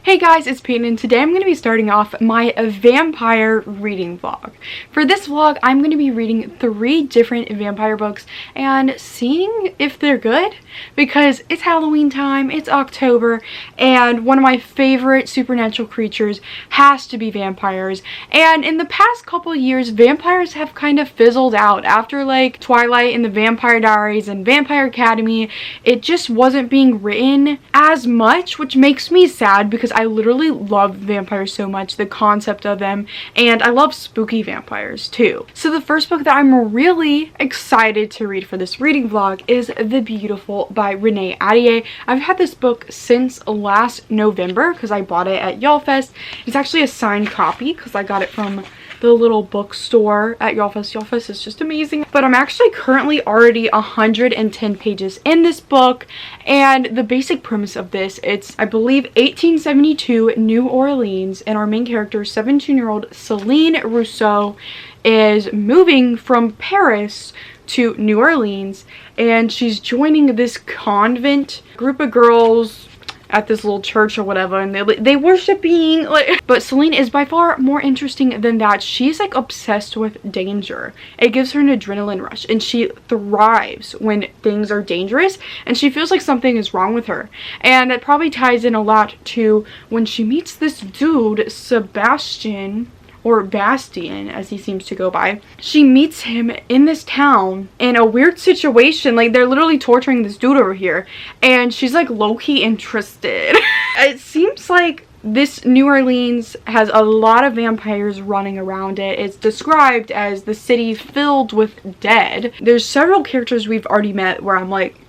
Hey guys, it's Peyton, and today I'm going to be starting off my vampire reading vlog. For this vlog, I'm going to be reading 3 different vampire books and seeing if they're good, because it's Halloween time, it's October, and one of my favorite supernatural creatures has to be vampires. And in the past couple years, vampires have kind of fizzled out. After like Twilight and the Vampire Diaries and Vampire Academy, it just wasn't being written as much, which makes me sad because I literally love vampires so much, the concept of them, and I love spooky vampires too. So the first book that I'm really excited to read for this reading vlog is The Beautiful by Renee Ahdieh. I've had this book since last November because I bought it at YALLFest. It's actually a signed copy because I got it from the little bookstore at YALLFest. YALLFest is just amazing. But I'm actually currently already 110 pages in this book, and the basic premise of this, it's I believe 1872 New Orleans, and our main character, 17-year-old Celine Rousseau, is moving from Paris to New Orleans, and she's joining this convent group of girls at this little church or whatever, and they worshiping, like, but Celine is by far more interesting than that. She's like obsessed with danger. It gives her an adrenaline rush, and she thrives when things are dangerous, and she feels like something is wrong with her. And that probably ties in a lot to when she meets this dude, Sebastian, or Bastian as he seems to go by. She meets him in this town in a weird situation. Like, they're literally torturing this dude over here, and she's like low-key interested. It seems like this New Orleans has a lot of vampires running around it. It's described as the city filled with dead. There's several characters we've already met where I'm like,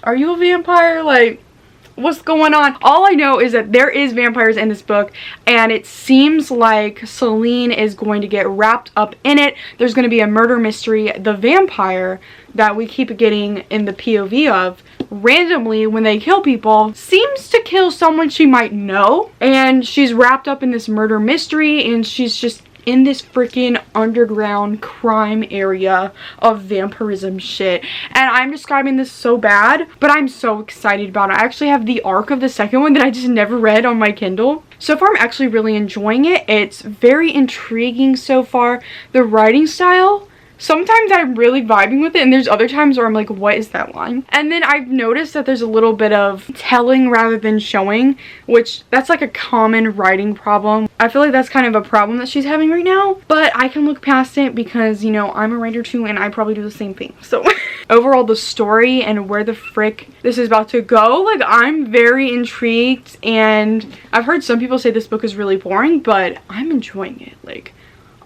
are you a vampire? Like, what's going on? All I know is that there is vampires in this book, and it seems like Celine is going to get wrapped up in it. There's going to be a murder mystery. The vampire that we keep getting in the POV of, randomly when they kill people, seems to kill someone she might know, and she's wrapped up in this murder mystery, and she's just in this freaking underground crime area of vampirism shit. And I'm describing this so bad, but I'm so excited about it. I actually have the arc of the second one that I just never read on my Kindle. So far, I'm actually really enjoying it. It's very intriguing so far. The writing style, sometimes I'm really vibing with it, and there's other times where I'm like, what is that line? And then I've noticed that there's a little bit of telling rather than showing, which that's like a common writing problem. I feel like that's kind of a problem that she's having right now, but I can look past it because, you know, I'm a writer too, and I probably do the same thing. So overall, the story and where the frick this is about to go, like, I'm very intrigued, and I've heard some people say this book is really boring, but I'm enjoying it. Like,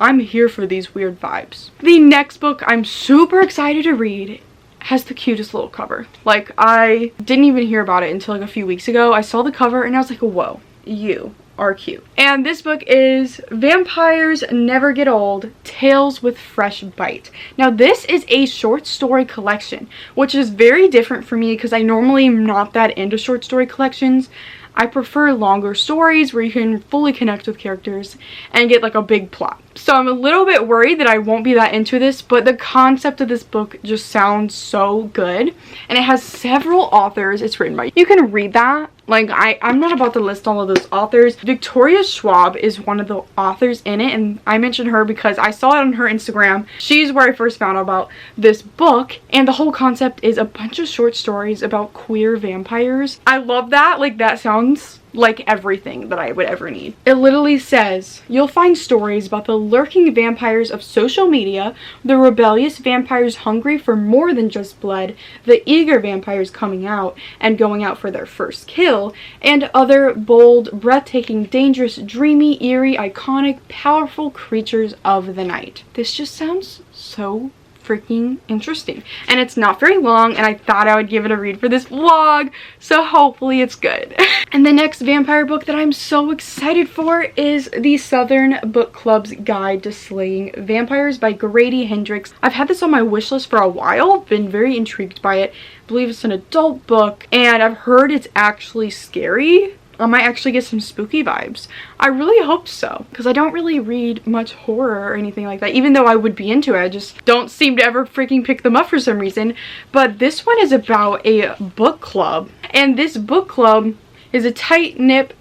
I'm here for these weird vibes. The next book I'm super excited to read has the cutest little cover. Like, I didn't even hear about it until like a few weeks ago. I saw the cover and I was like, whoa, you are cute. And this book is Vampires Never Get Old, Tales with Fresh Bite. Now, this is a short story collection, which is very different for me because I normally am not that into short story collections. I prefer longer stories where you can fully connect with characters and get like a big plot. So I'm a little bit worried that I won't be that into this, but the concept of this book just sounds so good. And it has several authors it's written by. You can read that. Like, I'm not about to list all of those authors. Victoria Schwab is one of the authors in it, and I mentioned her because I saw it on her Instagram. She's where I first found out about this book, and the whole concept is a bunch of short stories about queer vampires. I love that. Like, that sounds like everything that I would ever need. It literally says, you'll find stories about the lurking vampires of social media, the rebellious vampires hungry for more than just blood, the eager vampires coming out and going out for their first kill, and other bold, breathtaking, dangerous, dreamy, eerie, iconic, powerful creatures of the night. This just sounds so freaking interesting, and it's not very long, and I thought I would give it a read for this vlog, so hopefully it's good. And the next vampire book that I'm so excited for is the Southern Book Club's Guide to Slaying Vampires by Grady Hendrix. I've had this on my wish list for a while, been very intrigued by it. I believe it's an adult book, and I've heard it's actually scary. I might actually get some spooky vibes. I really hope so, because I don't really read much horror or anything like that, even though I would be into it. I just don't seem to ever freaking pick them up for some reason. But this one is about a book club, and this book club is a tight-knit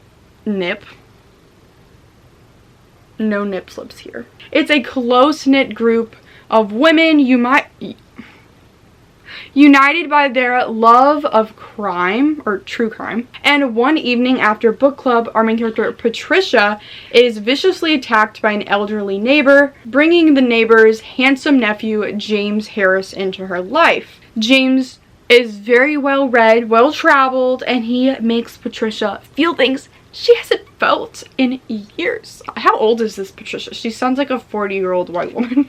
nip. No nip slips here. It's a close-knit group of women united by their love of crime, or true crime. And one evening after book club, our main character Patricia is viciously attacked by an elderly neighbor, bringing the neighbor's handsome nephew James Harris into her life. James is very well read, well traveled, and he makes Patricia feel things she hasn't felt in years. How old is this Patricia? She sounds like a 40-year-old white woman.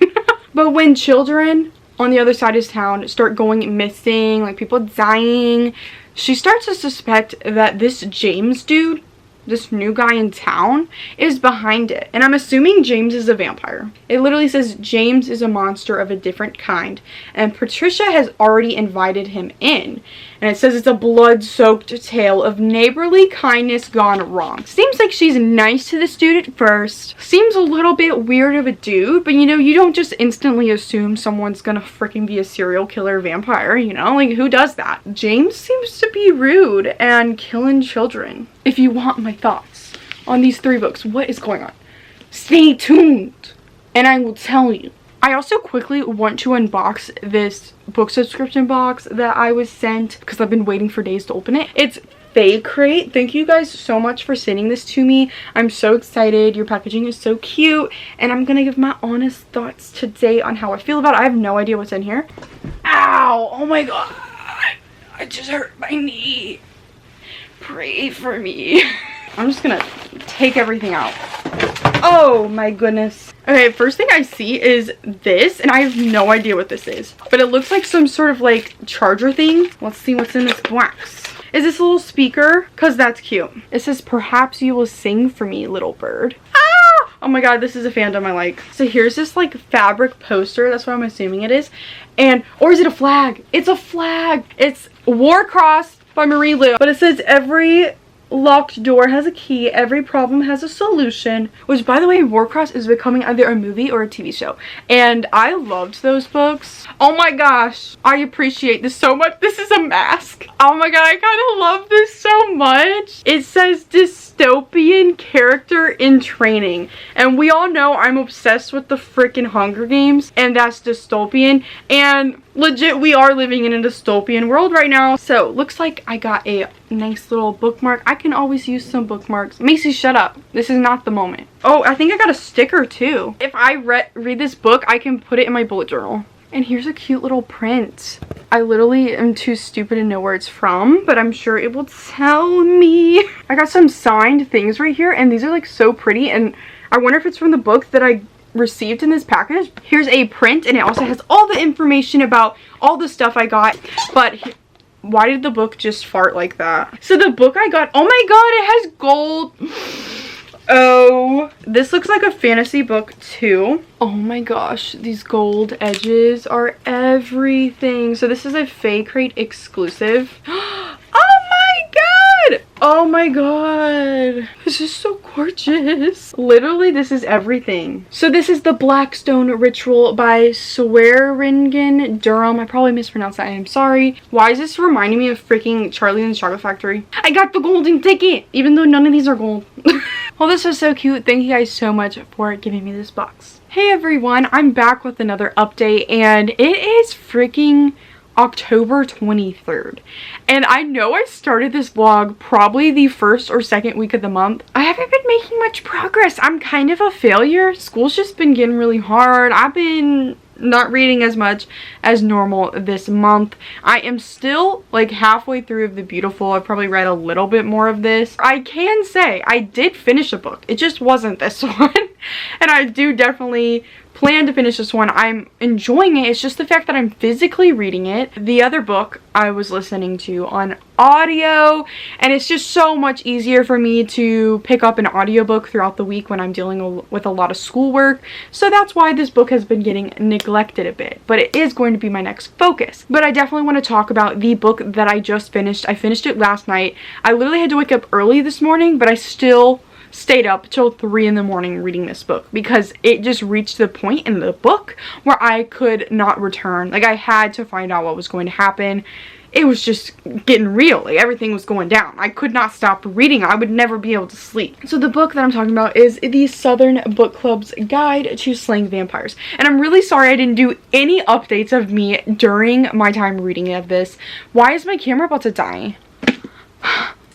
But when children on the other side of town start going missing, like people dying, she starts to suspect that this James dude, this new guy in town, is behind it. And I'm assuming James is a vampire. It literally says James is a monster of a different kind, and Patricia has already invited him in. And it says it's a blood-soaked tale of neighborly kindness gone wrong. Seems like she's nice to this dude at first. Seems a little bit weird of a dude, but you know, you don't just instantly assume someone's gonna freaking be a serial killer vampire, you know? Like, who does that? James seems to be rude and killing children. If you want my thoughts on these 3 books, what is going on, stay tuned and I will tell you. I also quickly want to unbox this book subscription box that I was sent because I've been waiting for days to open it. It's Faecrate. Thank you guys so much for sending this to me. I'm so excited. Your packaging is so cute, and I'm gonna give my honest thoughts today on how I feel about it. I have no idea what's in here. Ow! Oh my god! I just hurt my knee. Pray for me. I'm just gonna take everything out. Oh my goodness. Okay, first thing I see is this, and I have no idea what this is, but it looks like some sort of like charger thing. Let's see what's in this box. Is this a little speaker? Because that's cute. It says, perhaps you will sing for me, little bird. Ah! Oh my god, this is a fandom I like. So here's this like fabric poster. That's what I'm assuming it is. And, or is it a flag? It's a flag. It's Warcross by Marie Lu. But it says, every locked door has a key, every problem has a solution. Which, by the way, Warcross is becoming either a movie or a TV show, and I loved those books. Oh my gosh, I appreciate this so much. This is a mask. Oh my god, I kind of love this so much. It says dystopian character in training, and we all know I'm obsessed with the freaking Hunger Games, and that's dystopian, and legit we are living in a dystopian world right now. So looks like I got a nice little bookmark. I can always use some bookmarks. Macy, shut up. This is not the moment. Oh, I think I got a sticker too. If I read this book, I can put it in my bullet journal. And here's a cute little print. I literally am too stupid to know where it's from, but I'm sure it will tell me. I got some signed things right here, and these are like so pretty, and I wonder if it's from the book that I received in this package. Here's a print, and it also has all the information about all the stuff I got. But why did the book just fart like that? So the book I got, oh my god, it has gold. Oh, this looks like a fantasy book too. Oh my gosh, these gold edges are everything. So this is a Faecrate exclusive. Oh my god, this is so gorgeous. Literally, this is everything. So this is the Blackstone Ritual by Swearingen Durham. I probably mispronounced that, I'm sorry. Why is this reminding me of freaking Charlie and the Chocolate Factory? I got the golden ticket, even though none of these are gold. Well, this was so cute. Thank you guys so much for giving me this box. Hey everyone, I'm back with another update, and it is freaking October 23rd, and I know I started this vlog probably the first or second week of the month. I haven't been making much progress. I'm kind of a failure. School's just been getting really hard. I've been not reading as much as normal this month. I am still like halfway through of The Beautiful. I've probably read a little bit more of this. I can say I did finish a book. It just wasn't this one. And I do definitely plan to finish this one. I'm enjoying it. It's just the fact that I'm physically reading it. The other book I was listening to on audio, and it's just so much easier for me to pick up an audiobook throughout the week when I'm dealing with a lot of schoolwork. So that's why this book has been getting neglected a bit, but it is going to be my next focus. But I definitely want to talk about the book that I just finished. I finished it last night. I literally had to wake up early this morning, but I still stayed up till 3 in the morning reading this book because it just reached the point in the book where I could not return. Like, I had to find out what was going to happen. It was just getting real. Like, everything was going down. I could not stop reading. I would never be able to sleep. So the book that I'm talking about is the Southern Book Club's Guide to Slaying Vampires. And I'm really sorry I didn't do any updates of me during my time reading of this. Why is my camera about to die?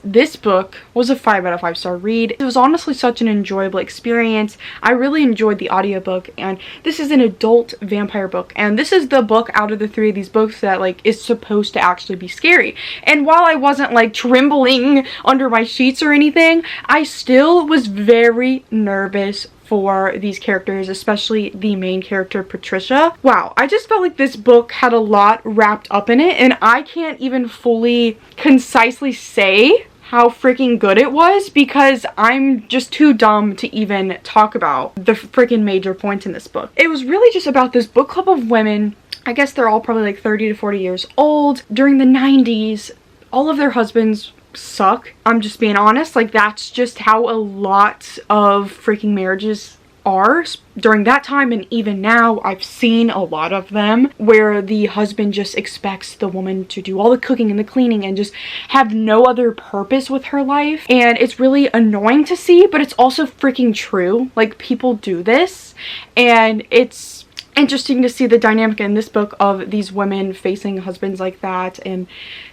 This book was a 5 out of 5 star read. It was honestly such an enjoyable experience. I really enjoyed the audiobook, and this is an adult vampire book, and this is the book out of the 3 of these books that like is supposed to actually be scary. And while I wasn't like trembling under my sheets or anything, I still was very nervous for these characters, especially the main character, Patricia. Wow, I just felt like this book had a lot wrapped up in it, and I can't even fully concisely say how freaking good it was because I'm just too dumb to even talk about the freaking major points in this book. It was really just about this book club of women. I guess they're all probably like 30 to 40 years old. During the 90s, all of their husbands suck. I'm just being honest. Like, that's just how a lot of freaking marriages are during that time, and even now I've seen a lot of them where the husband just expects the woman to do all the cooking and the cleaning and just have no other purpose with her life. And it's really annoying to see, but it's also freaking true. Like, people do this, and it's interesting to see the dynamic in this book of these women facing husbands like that and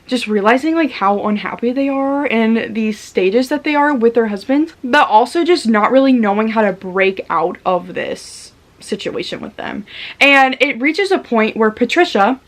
just realizing like how unhappy they are and the stages that they are with their husbands, but also just not really knowing how to break out of this situation with them. And it reaches a point where Patricia,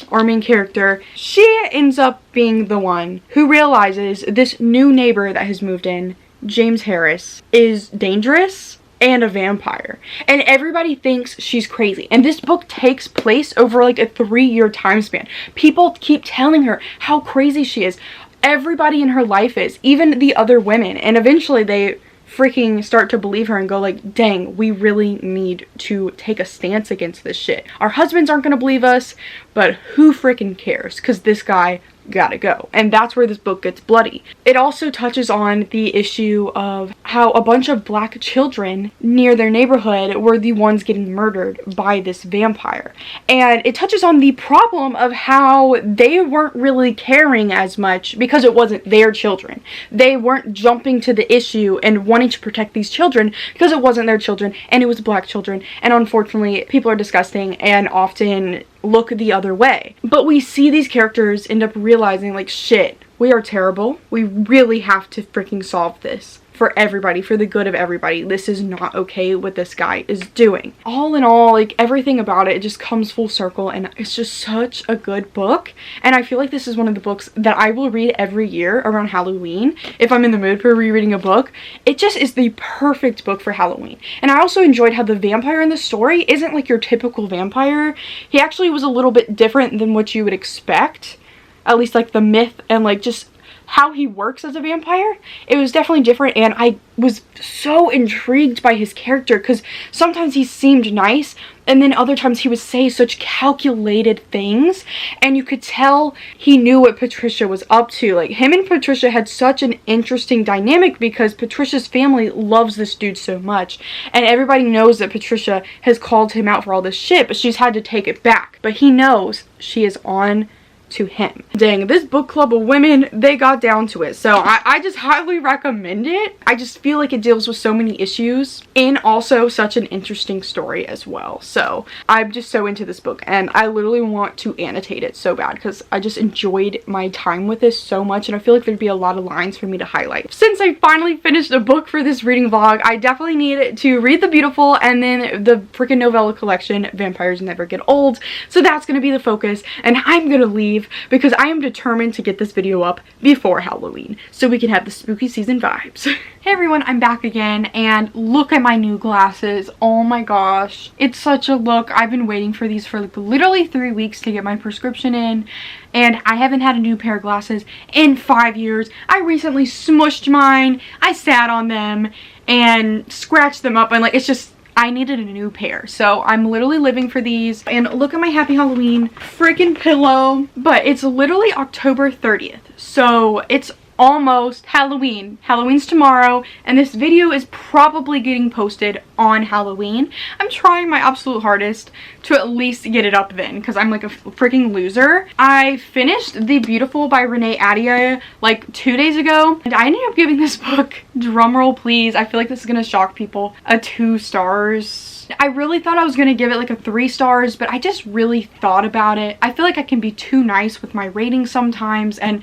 our main character, she ends up being the one who realizes this new neighbor that has moved in, James Harris, is dangerous and a vampire, and everybody thinks she's crazy. And this book takes place over like a 3-year time span. People keep telling her how crazy she is. Everybody in her life is, even the other women, and eventually they freaking start to believe her and go like, dang, we really need to take a stance against this shit. Our husbands aren't gonna believe us, but who freaking cares, because this guy gotta go. And that's where this book gets bloody. It also touches on the issue of how a bunch of black children near their neighborhood were the ones getting murdered by this vampire. And it touches on the problem of how they weren't really caring as much because it wasn't their children. They weren't jumping to the issue and wanting to protect these children because it wasn't their children and it was black children. And unfortunately, people are disgusting and often look the other way. But we see these characters end up realizing like, shit, we are terrible. We really have to freaking solve this for everybody, for the good of everybody. This is not okay what this guy is doing. All in all, like, everything about it just comes full circle, and it's just such a good book. And I feel like this is one of the books that I will read every year around Halloween if I'm in the mood for rereading a book. It just is the perfect book for Halloween. And I also enjoyed how the vampire in the story isn't like your typical vampire. He actually was a little bit different than what you would expect. At least like the myth and like just how he works as a vampire. It was definitely different, and I was so intrigued by his character because sometimes he seemed nice and then other times he would say such calculated things, and you could tell he knew what Patricia was up to. Like, him and Patricia had such an interesting dynamic because Patricia's family loves this dude so much, and everybody knows that Patricia has called him out for all this shit, but she's had to take it back. But he knows she is on to him. Dang, this book club of women, they got down to it. So I just highly recommend it. I just feel like it deals with so many issues and also such an interesting story as well. So I'm just so into this book, and I literally want to annotate it so bad because I just enjoyed my time with this so much, and I feel like there'd be a lot of lines for me to highlight. Since I finally finished a book for this reading vlog, I definitely need to read The Beautiful and then the freaking novella collection, Vampires Never Get Old. So that's gonna be the focus, and I'm gonna leave because I am determined to get this video up before Halloween so we can have the spooky season vibes. Hey everyone, I'm back again, and look at my new glasses. Oh my gosh, it's such a look. I've been waiting for these for like literally 3 weeks to get my prescription in, and I haven't had a new pair of glasses in 5 years. I recently smushed mine, I sat on them and scratched them up, and like, it's just, I needed a new pair. So I'm literally living for these. And look at my Happy Halloween freaking pillow. But it's literally October 30th. So it's almost Halloween. Halloween's tomorrow, and this video is probably getting posted on Halloween. I'm trying my absolute hardest to at least get it up then, because I'm like a freaking loser. I finished The Beautiful by Renee Adia like 2 days ago, and I ended up giving this book, drumroll please, I feel like this is gonna shock people, a 2 stars. I really thought I was gonna give it like a 3 stars, but I just really thought about it. I feel like I can be too nice with my ratings sometimes, and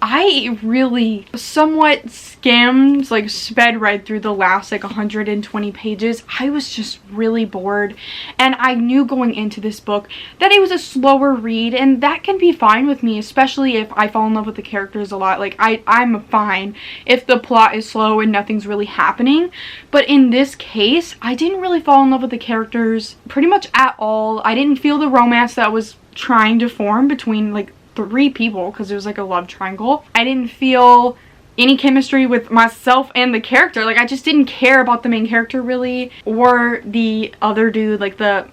I really somewhat skimmed, like sped right through the last like 120 pages. I was just really bored, and I knew going into this book that it was a slower read, and that can be fine with me, especially if I fall in love with the characters a lot. Like I'm fine if the plot is slow and nothing's really happening, but in this case I didn't really fall in love with the characters pretty much at all. I didn't feel the romance that was trying to form between like 3 people, because it was like a love triangle. I didn't feel any chemistry with myself and the character. Like I just didn't care about the main character really, or the other dude, like the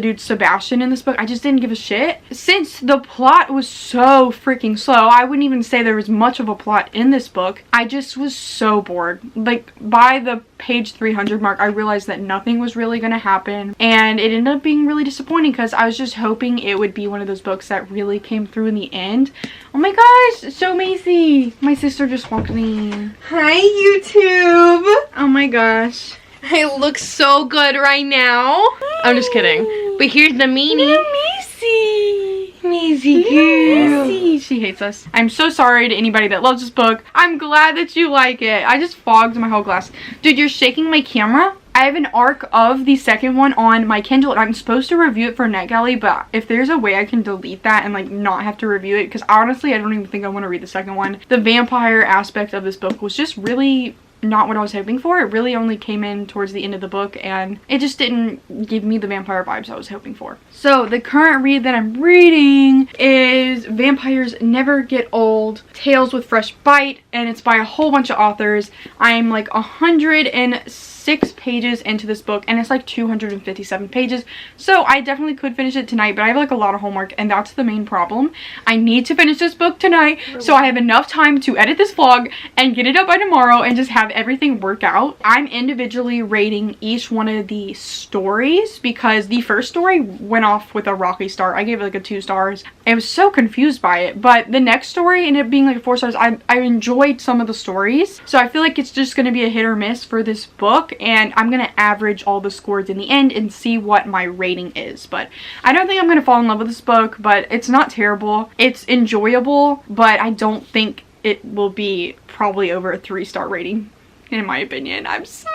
dude Sebastian in this book. I just didn't give a shit. Since the plot was so freaking slow, I wouldn't even say there was much of a plot in this book. I just was so bored. Like by the page 300 mark, I realized that nothing was really gonna happen, and it ended up being really disappointing because I was just hoping it would be one of those books that really came through in the end. Oh my gosh, so Macy, my sister just walked in. Hi YouTube. Oh my gosh, I look so good right now. I'm just kidding. But here's the meanie. Little Macy. Macy girl. Macy. She hates us. I'm so sorry to anybody that loves this book. I'm glad that you like it. I just fogged my whole glass. Dude, you're shaking my camera. I have an arc of the second one on my Kindle, and I'm supposed to review it for NetGalley, but if there's a way I can delete that and like not have to review it, because honestly I don't even think I want to read the second one. The vampire aspect of this book was just really not what I was hoping for. It really only came in towards the end of the book, and it just didn't give me the vampire vibes I was hoping for. So the current read that I'm reading is Vampires Never Get Old, Tales with Fresh Bite, and it's by a whole bunch of authors. I'm like 106 pages into this book, and it's like 257 pages, so I definitely could finish it tonight, but I have like a lot of homework, and that's the main problem. I need to finish this book tonight so I have enough time to edit this vlog and get it up by tomorrow and just have everything work out. I'm individually rating each one of the stories because the first story went off with a rocky start. I gave it like a 2 stars. I was so confused by it, but the next story ended up being like 4 stars. I enjoyed some of the stories, so I feel like it's just going to be a hit or miss for this book, and I'm going to average all the scores in the end and see what my rating is. But I don't think I'm going to fall in love with this book, but it's not terrible. It's enjoyable, but I don't think it will be probably over a 3-star rating, in my opinion. I'm sorry.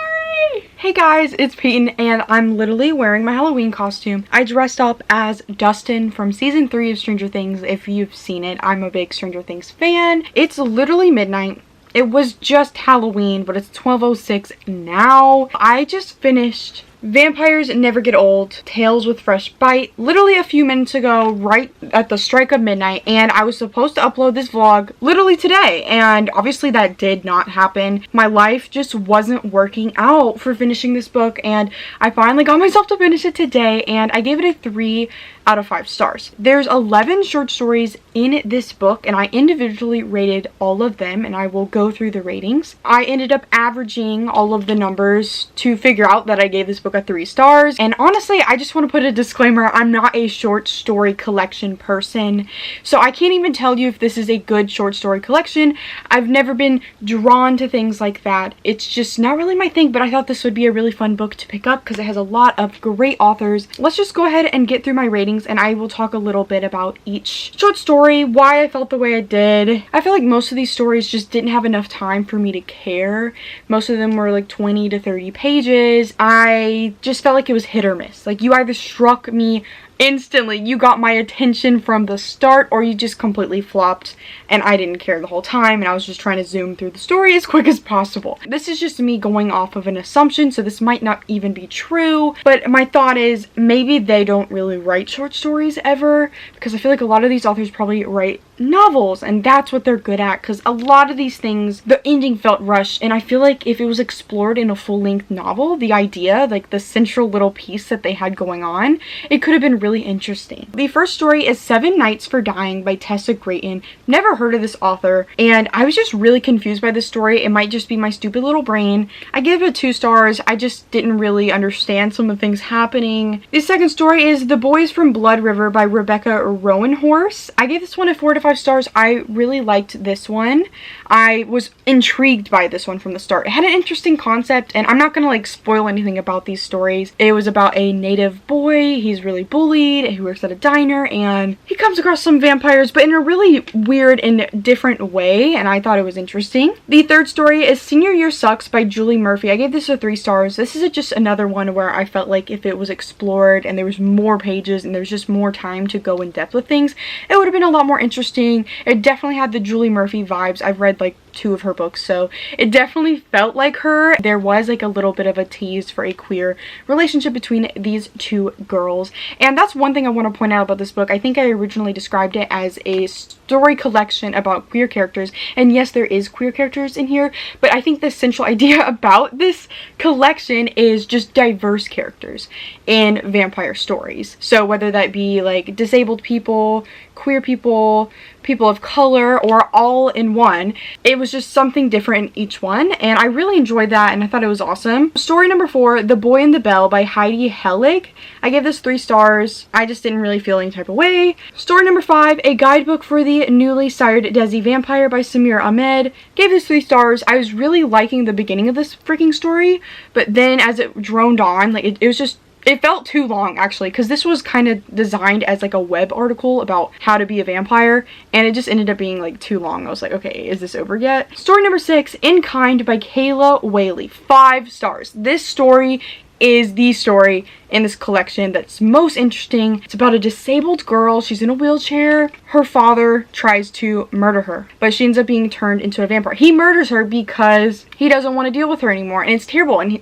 Hey guys, it's Peyton, and I'm literally wearing my Halloween costume. I dressed up as Dustin from season 3 of Stranger Things. If you've seen it, I'm a big Stranger Things fan. It's literally midnight. It was just Halloween, but it's 12:06 now. I just finished Vampires Never Get Old, Tales with Fresh Bite literally a few minutes ago, right at the strike of midnight, and I was supposed to upload this vlog literally today, and obviously that did not happen. My life just wasn't working out for finishing this book, and I finally got myself to finish it today, and I gave it a 3 out of 5 stars. There's 11 short stories in this book, and I individually rated all of them, and I will go through the ratings. I ended up averaging all of the numbers to figure out that I gave this book a 3 stars, and honestly I just want to put a disclaimer. I'm not a short story collection person, so I can't even tell you if this is a good short story collection. I've never been drawn to things like that. It's just not really my thing, but I thought this would be a really fun book to pick up because it has a lot of great authors. Let's just go ahead and get through my ratings, and I will talk a little bit about each short story, why I felt the way I did. I feel like most of these stories just didn't have enough time for me to care. Most of them were like 20 to 30 pages. I just felt like it was hit or miss. Like you either struck me instantly, you got my attention from the start, or you just completely flopped and I didn't care the whole time, and I was just trying to zoom through the story as quick as possible. This is just me going off of an assumption, so this might not even be true, but my thought is maybe they don't really write short stories ever, because I feel like a lot of these authors probably write novels, and that's what they're good at, because a lot of these things, the ending felt rushed, and I feel like if it was explored in a full-length novel, the idea, like the central little piece that they had going on, it could have been really interesting. The first story is 7 Nights for Dying by Tessa Grayton. Never heard of this author, and I was just really confused by this story. It might just be my stupid little brain. I gave it 2 stars. I just didn't really understand some of the things happening. The second story is The Boys from Blood River by Rebecca Rowanhorse. I gave this one a 4 to 5 stars. I really liked this one. I was intrigued by this one from the start. It had an interesting concept, and I'm not gonna like spoil anything about these stories. It was about a native boy. He's really bullied. He works at a diner, and he comes across some vampires, but in a really weird and different way, and I thought it was interesting. The third story is Senior Year Sucks by Julie Murphy. I gave this a 3 stars. This is just another one where I felt like if it was explored and there was more pages and there was just more time to go in depth with things, it would have been a lot more interesting. It definitely had the Julie Murphy vibes. I've read like 2 of her books, so it definitely felt like her. There was like a little bit of a tease for a queer relationship between these 2 girls, and that's one thing I want to point out about this book. I think I originally described it as a story collection about queer characters, and yes, there is queer characters in here, but I think the central idea about this collection is just diverse characters in vampire stories. So whether that be like disabled people, queer people, people of color, or all in one, it was just something different in each one, and I really enjoyed that, and I thought it was awesome. Story number 4, The Boy and the Bell by Heidi Hellig. I gave this 3 stars. I just didn't really feel any type of way. Story number 5, A Guidebook for the Newly Sired Desi Vampire by Samir Ahmed. Gave this 3 stars. I was really liking the beginning of this freaking story, but then as it droned on, like it was just, it felt too long actually, because this was kind of designed as like a web article about how to be a vampire, and it just ended up being like too long. I was like, okay, is this over yet? Story number 6, In Kind by Kayla Whaley. 5 stars. This story is the story in this collection that's most interesting. It's about a disabled girl. She's in a wheelchair. Her father tries to murder her, but she ends up being turned into a vampire. He murders her because he doesn't want to deal with her anymore, and it's terrible. And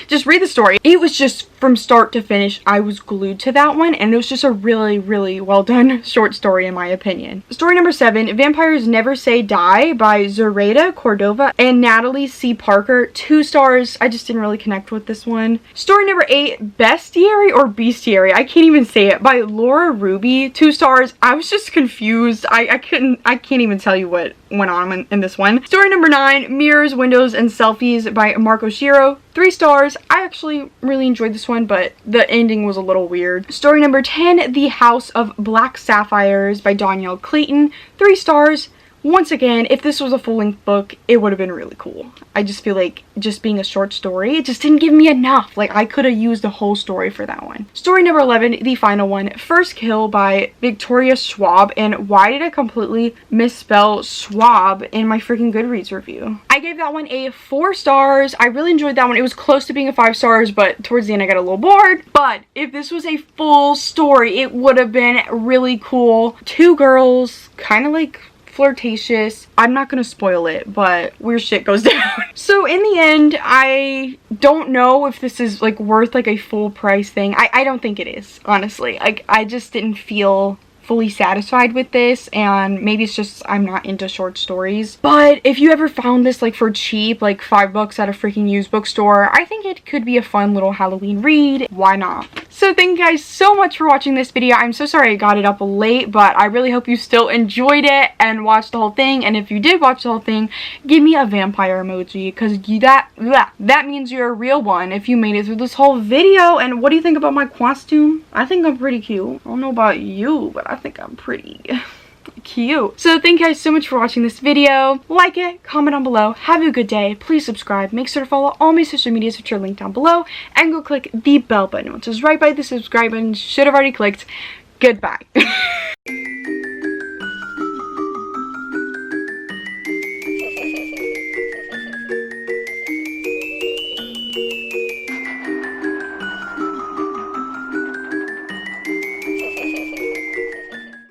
just read the story. It was just from start to finish, I was glued to that one, and it was just a really, really well done short story in my opinion. Story number 7, Vampires Never Say Die by Zoraida Cordova and Natalie C. Parker. 2 stars. I just didn't really connect with this one. Story number 8, Bestiary or Bestiary, I can't even say it, by Laura Ruby. 2 stars. I was just confused. I can't even tell you what went on in this one. Story number 9, Mirrors, Windows, and Selfies by Marco Shiro. 3 stars. I actually really enjoyed this one, but the ending was a little weird. Story number 10, The House of Black Sapphires by Danielle Clayton. 3 stars. Once again, if this was a full-length book, it would have been really cool. I just feel like just being a short story, it just didn't give me enough. Like, I could have used the whole story for that one. Story number 11, the final one, First Kill by Victoria Schwab. And why did I completely misspell Schwab in my freaking Goodreads review? I gave that one a 4 stars. I really enjoyed that one. It was close to being a 5 stars, but towards the end I got a little bored. But if this was a full story, it would have been really cool. 2 girls, kind of like flirtatious. I'm not gonna spoil it, but weird shit goes down. So in the end, I don't know if this is like worth like a full price thing. I don't think it is, honestly. Like, I just didn't feel fully satisfied with this, and maybe it's just I'm not into short stories. But if you ever found this like for cheap, like $5 at a freaking used bookstore, I think it could be a fun little Halloween read. Why not? So thank you guys so much for watching this video. I'm so sorry I got it up late, but I really hope you still enjoyed it and watched the whole thing. And if you did watch the whole thing, give me a vampire emoji, because that means you're a real one if you made it through this whole video. And what do you think about my costume? I think I'm pretty cute. I don't know about you, but I think I'm pretty cute. So thank you guys so much for watching this video. Like it, comment down below, have a good day, please subscribe, make sure to follow all my social medias which are linked down below, and go click the bell button which is right by the subscribe button. Should have already clicked. Goodbye.